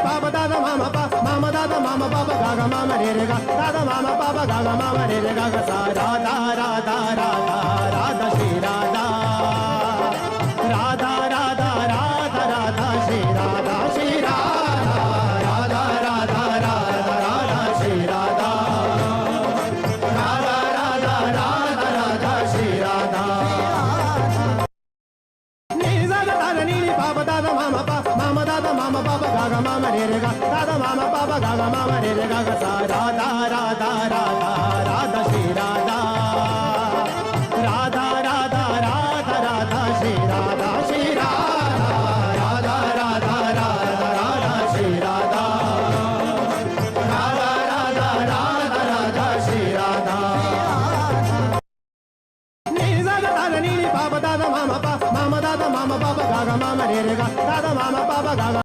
పాప దాద మామ మామ దాద మామ పాప గాగ మామ రే రే గా దాద మామ పాప గాగ మామ రే రే గా సా రాధా రాధా రాధా రాధా శ్రీ రాధా రాధా రాధా రాధా రాధా శ్రీ రాధా శ్రీ రాధా రాధా రాధా రాధా రాధా శ్రీ రాధా రాధా రాధా రాధా రాధా శ్రీ రాధా నీని దాద దాద నీని పాప దాద మామ మామ దాద మామ పాప గాగ మామ రే రే గా దాద మామ పాప గాగ మామ రే రే గా సా రాధా రాధా రాధా రాధా శ్రీ రాధా రాధా రాధా రాధా రాధా శ్రీ రాధా శ్రీ రాధా రాధా రాధా రాధా రాధా శ్రీ రాధా రాధా రాధా రాధా రాధా శ్రీ రాధా నీని దాద దాద నీని పాప దాద మామ మామ దాద మామ పాప గాగ మామ రే రే గా దాద మామ పాప గాగ